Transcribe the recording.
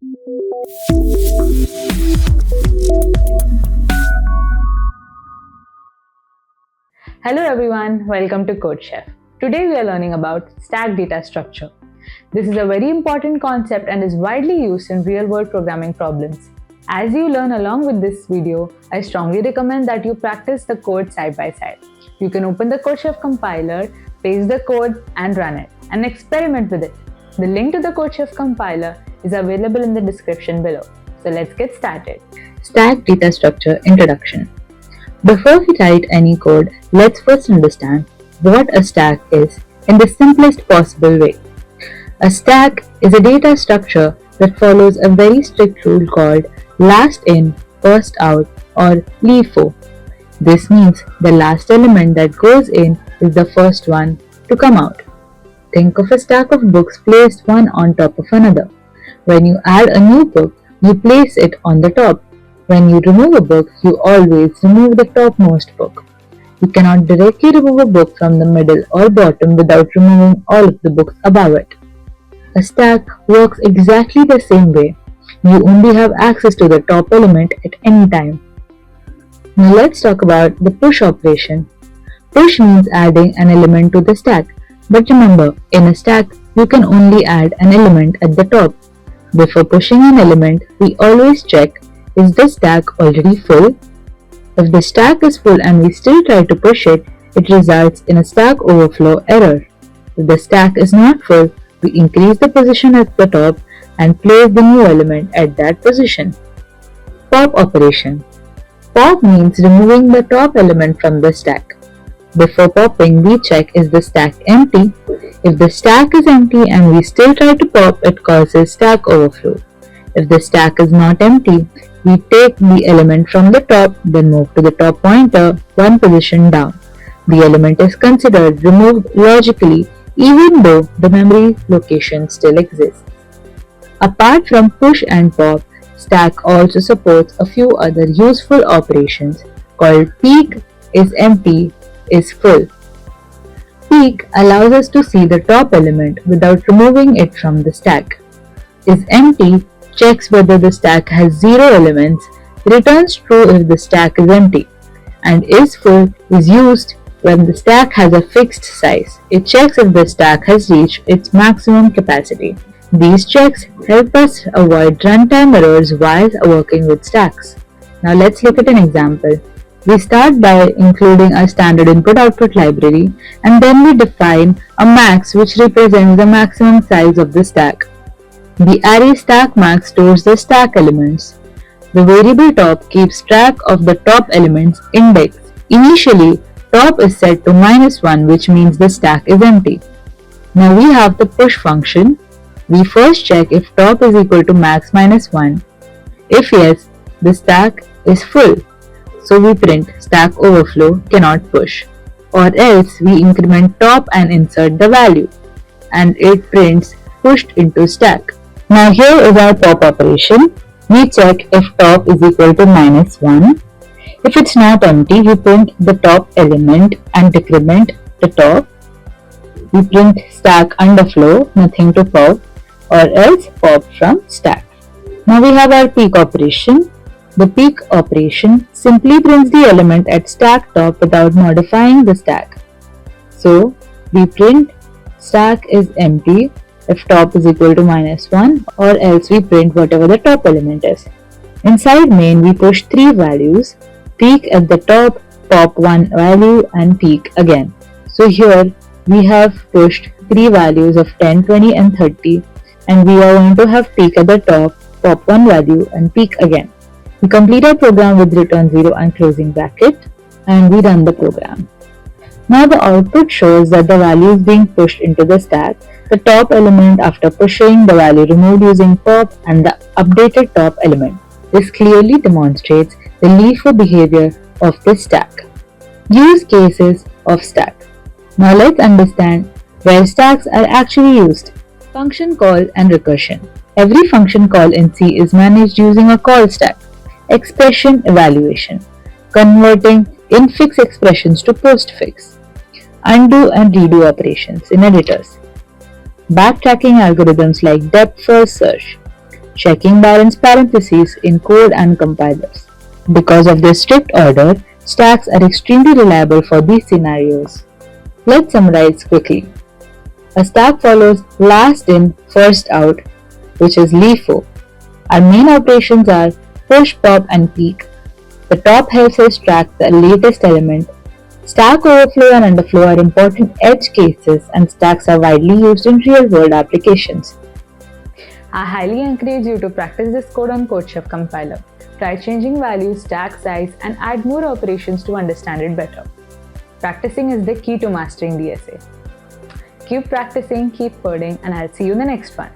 Hello everyone, welcome to CodeChef. Today we are learning about stack data structure. This is a very important concept and is widely used in real-world programming problems. As you learn along with this video, I strongly recommend that you practice the code side by side. You can open the CodeChef compiler, paste the code and run it, and experiment with it. The link to the CodeChef compiler is available in the description below. So let's get started. Stack data structure introduction. Before we write any code, let's first understand what a stack is in the simplest possible way. A stack is a data structure that follows a very strict rule called last in, first out or LIFO. This means the last element that goes in is the first one to come out. Think of a stack of books placed one on top of another. When you add a new book, you place it on the top. When you remove a book, you always remove the topmost book. You cannot directly remove a book from the middle or bottom without removing all of the books above it. A stack works exactly the same way. You only have access to the top element at any time. Now let's talk about the push operation. Push means adding an element to the stack. But remember, in a stack, you can only add an element at the top. Before pushing an element, we always check, is the stack already full? If the stack is full and we still try to push it, it results in a stack overflow error. If the stack is not full, we increase the position at the top and place the new element at that position. Pop operation. Pop means removing the top element from the stack. Before popping, we check, is the stack empty? If the stack is empty and we still try to pop, it causes stack overflow. If the stack is not empty, we take the element from the top, then move to the top pointer one position down. The element is considered removed logically even though the memory location still exists. Apart from push and pop, stack also supports a few other useful operations called peek is empty is full. Peek allows us to see the top element without removing it from the stack. Is empty checks whether the stack has 0 elements, returns true if the stack is empty, and is full is used when the stack has a fixed size. It checks if the stack has reached its maximum capacity. These checks help us avoid runtime errors while working with stacks. Now let's look at an example. We start by including a standard input-output library, and then we define a max which represents the maximum size of the stack. The array stack max stores the stack elements. The variable top keeps track of the top element's index. Initially, top is set to -1, which means the stack is empty. Now we have the push function. We first check if top is equal to max -1. If yes, the stack is full. So we print stack overflow cannot push. Or else we increment top and insert the value. And it prints pushed into stack. Now here is our pop operation. We check if top is equal to -1. If it's not empty, we print the top element and decrement the top. We print stack underflow, nothing to pop, or else pop from stack. Now we have our peek operation. The peek operation simply prints the element at stack top without modifying the stack. So we print stack is empty if top is equal to -1, or else we print whatever the top element is. Inside main, we push 3 values, peek at the top, pop 1 value and peek again. So here we have pushed 3 values of 10, 20 and 30, and we are going to have peek at the top, pop 1 value and peek again. We complete our program with return 0 and closing bracket, and we run the program. Now the output shows that the value is being pushed into the stack, the top element after pushing, the value removed using pop, and the updated top element. This clearly demonstrates the LIFO behavior of the stack. Use cases of stack. Now let's understand where stacks are actually used. Function call and recursion. Every function call in C is managed using a call stack. Expression evaluation. Converting infix expressions to postfix. Undo and redo operations in editors. Backtracking algorithms like depth first search. checking balanced parentheses in code and compilers. Because of their strict order, stacks are extremely reliable for these scenarios. Let's summarize quickly. A stack follows last in, first out, which is LIFO. Our main operations are push, pop, and peek. The top helps us track the latest element. Stack overflow and underflow are important edge cases, and stacks are widely used in real-world applications. I highly encourage you to practice this code on CodeChef compiler. Try changing values, stack size, and add more operations to understand it better. Practicing is the key to mastering DSA. Keep practicing, keep coding, and I'll see you in the next one.